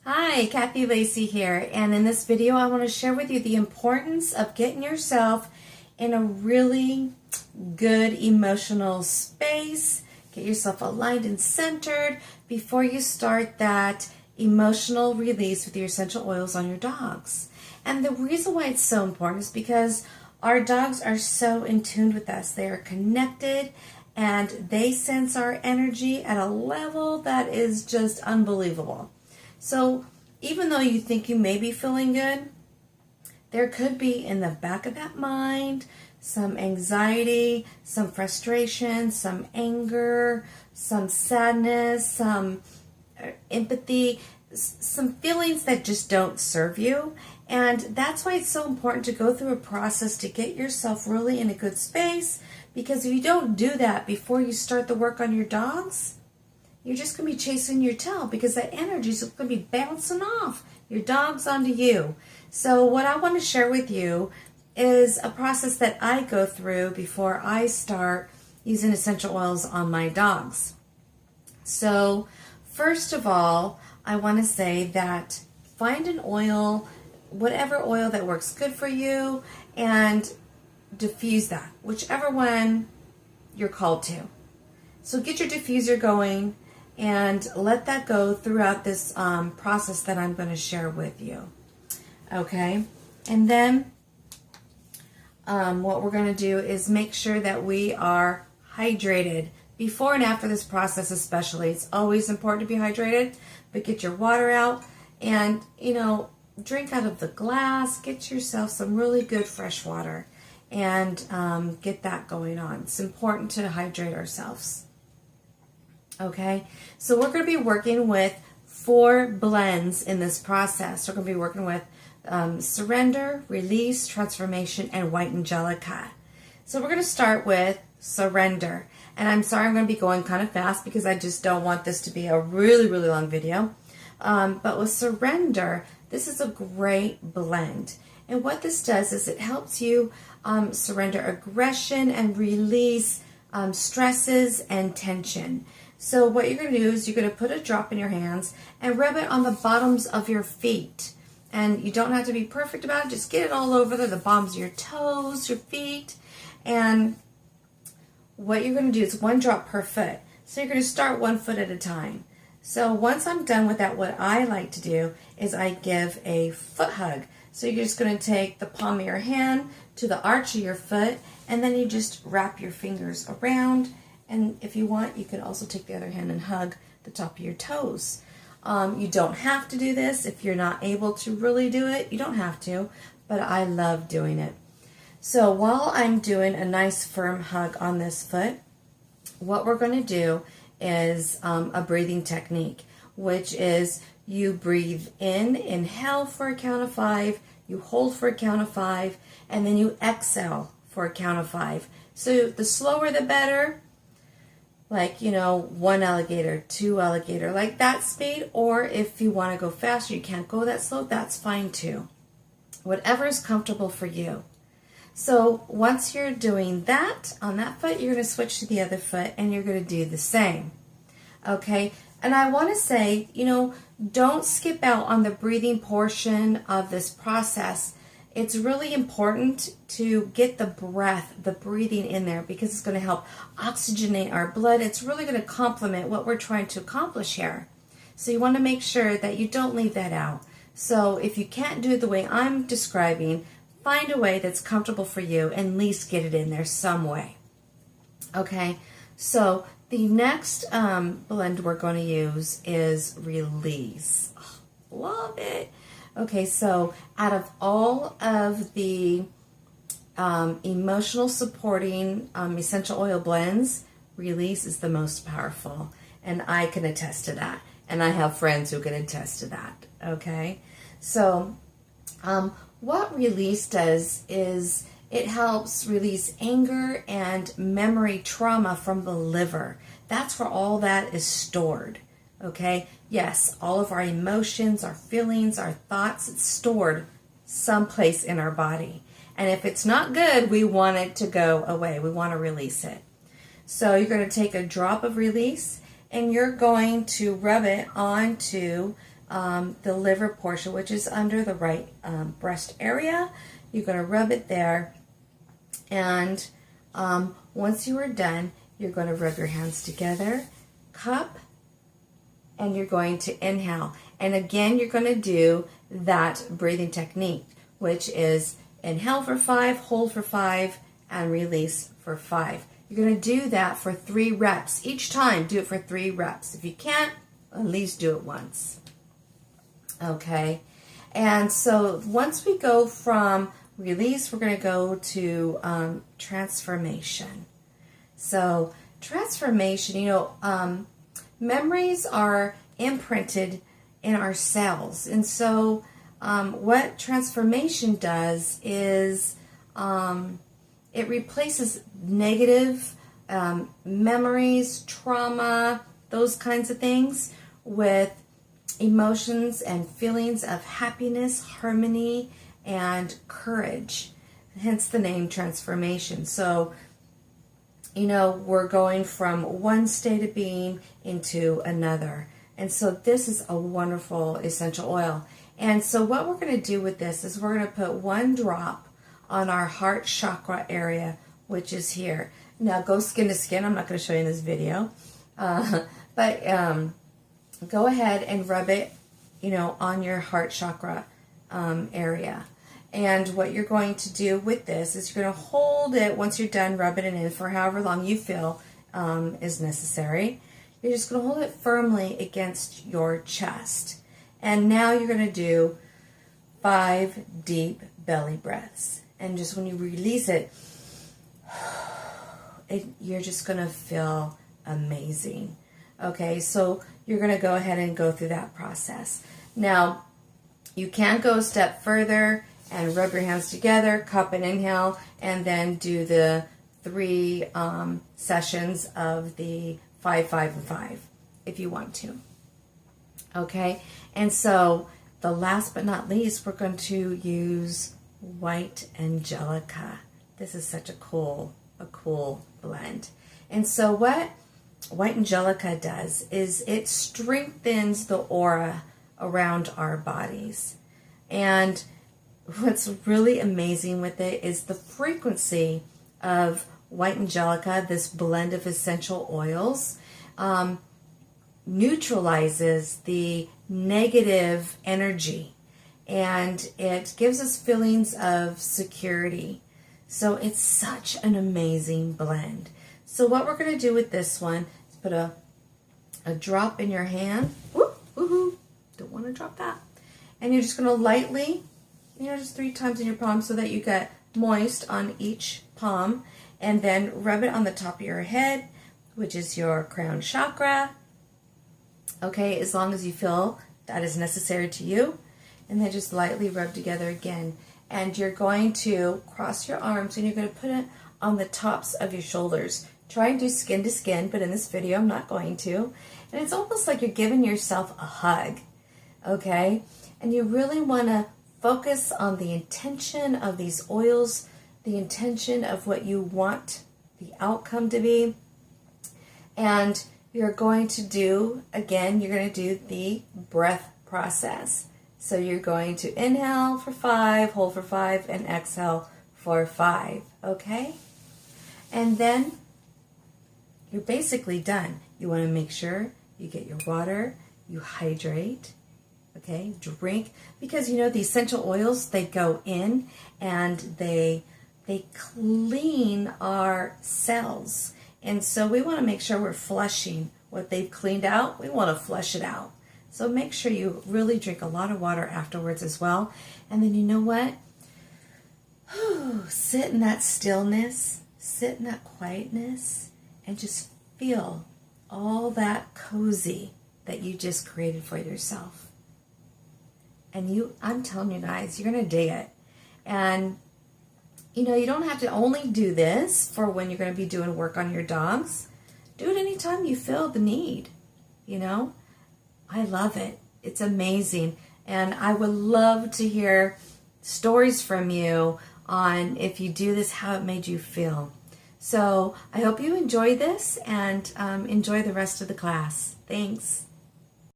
Hi, Kathy Lacey here, and in this video I want to share with you the importance of getting yourself in a really good emotional space. Get yourself aligned and centered before you start that emotional release with your essential oils on your dogs. And the reason why it's so important is because our dogs are so in tune with us. They are connected and they sense our energy at a level that is just unbelievable. So even though you think you may be feeling good, there could be in the back of that mind some anxiety, some frustration, some anger, some sadness, some empathy, some feelings that just don't serve you. And that's why it's so important to go through a process to get yourself really in a good space, because if you don't do that before you start the work on your dogs, you're just going to be chasing your tail, because that energy is going to be bouncing off your dogs onto you. So what I want to share with you is a process that I go through before I start using essential oils on my dogs. So first of all, I want to say that find an oil, whatever oil that works good for you, and diffuse that, whichever one you're called to. So get your diffuser going and let that go throughout this process that I'm going to share with you. Okay, and then what we're going to do is make sure that we are hydrated before and after this process. Especially, it's always important to be hydrated, but get your water out and drink out of the glass. Get yourself some really good fresh water and get that going on. It's important to hydrate ourselves. Okay, so we're going to be working with 4 blends in this process. We're going to be working with Surrender, Release, Transformation, and White Angelica. So we're going to start with Surrender. And I'm sorry I'm going to be going kind of fast because I just don't want this to be a really, really long video. But with Surrender, this is a great blend. And what this does is it helps you surrender aggression and release stresses and tension. So what you're going to do is you're going to put a drop in your hands and rub it on the bottoms of your feet. And you don't have to be perfect about it. Just get it all over there, the bottoms of your toes, your feet. And what you're going to do is 1 drop per foot. So you're going to start 1 foot at a time. So once I'm done with that, what I like to do is I give a foot hug. So you're just going to take the palm of your hand to the arch of your foot, and then you just wrap your fingers around. And if you want, you can also take the other hand and hug the top of your toes. You don't have to do this. If you're not able to really do it, you don't have to, but I love doing it. So while I'm doing a nice firm hug on this foot, what we're going to do is a breathing technique, which is you breathe in, inhale for a count of 5, you hold for a count of 5, and then you exhale for a count of 5. So the slower the better. Like, 1 alligator, 2 alligator, like that speed. Or if you want to go faster, you can't go that slow, that's fine too. Whatever is comfortable for you. So once you're doing that on that foot, you're going to switch to the other foot and you're going to do the same. Okay, and I want to say, don't skip out on the breathing portion of this process. It's really important to get the breathing in there, because it's going to help oxygenate our blood. It's really going to complement what we're trying to accomplish here. So you want to make sure that you don't leave that out. So if you can't do it the way I'm describing, find a way that's comfortable for you and at least get it in there some way. Okay, so the next blend we're going to use is Release. Oh, love it. Okay, so out of all of the emotional supporting essential oil blends, Release is the most powerful. And I can attest to that. And I have friends who can attest to that. Okay, so what Release does is it helps release anger and memory trauma from the liver. That's where all that is stored. Okay, yes, all of our emotions, our feelings, our thoughts, it's stored someplace in our body. And if it's not good, we want it to go away. We want to release it. So you're going to take a drop of Release and you're going to rub it onto the liver portion, which is under the right breast area. You're going to rub it there. And once you are done, you're going to rub your hands together, cup, and you're going to inhale. And again, you're going to do that breathing technique, which is inhale for 5, hold for 5, and release for 5. You're going to do that for 3 reps. Each time, do it for 3 reps. If you can't, at least do it once. Okay? And so once we go from release, we're going to go to transformation. So transformation, memories are imprinted in our cells. And so what transformation does is it replaces negative memories, trauma, those kinds of things with emotions and feelings of happiness, harmony, and courage. Hence the name transformation. So, we're going from one state of being into another. And so this is a wonderful essential oil. And so what we're going to do with this is we're going to put 1 drop on our heart chakra area, which is here. Now go skin to skin. I'm not going to show you in this video. But go ahead and rub it, on your heart chakra area. And what you're going to do with this is you're going to hold it once you're done rubbing it in for however long you feel is necessary. You're just going to hold it firmly against your chest. And now you're going to do 5 deep belly breaths. And just when you release it, you're just going to feel amazing. Okay, so you're going to go ahead and go through that process. Now, you can go a step further and rub your hands together, cup and inhale, and then do the 3 sessions of the 5, 5, and 5 if you want to. Okay, and so the last but not least, we're going to use White Angelica. This is such a cool blend. And so what White Angelica does is it strengthens the aura around our bodies. And what's really amazing with it is the frequency of White Angelica, this blend of essential oils, neutralizes the negative energy, and it gives us feelings of security. So it's such an amazing blend. So what we're going to do with this one is put a drop in your hand. Woohoo! Don't want to drop that. And you're just going to lightly, just 3 times in your palm so that you get moist on each palm, and then rub it on the top of your head, which is your crown chakra. Okay, as long as you feel that is necessary to you. And then just lightly rub together again. And you're going to cross your arms and you're going to put it on the tops of your shoulders. Try and do skin to skin, but in this video I'm not going to. And it's almost like you're giving yourself a hug. Okay? And you really want to focus on the intention of these oils, the intention of what you want the outcome to be. And you're going to do, again, you're going to do the breath process. So you're going to inhale for 5, hold for 5, and exhale for 5, okay? And then you're basically done. You want to make sure you get your water, you hydrate, okay? Drink, because the essential oils, they go in and they clean our cells. And so we want to make sure we're flushing what they've cleaned out. We want to flush it out. So make sure you really drink a lot of water afterwards as well. And then you know what? Sit in that stillness, sit in that quietness, and just feel all that cozy that you just created for yourself. And I'm telling you guys, you're going to dig it. And you don't have to only do this for when you're going to be doing work on your dogs. Do it anytime you feel the need, I love it. It's amazing. And I would love to hear stories from you on if you do this, how it made you feel. So I hope you enjoy this and enjoy the rest of the class. Thanks.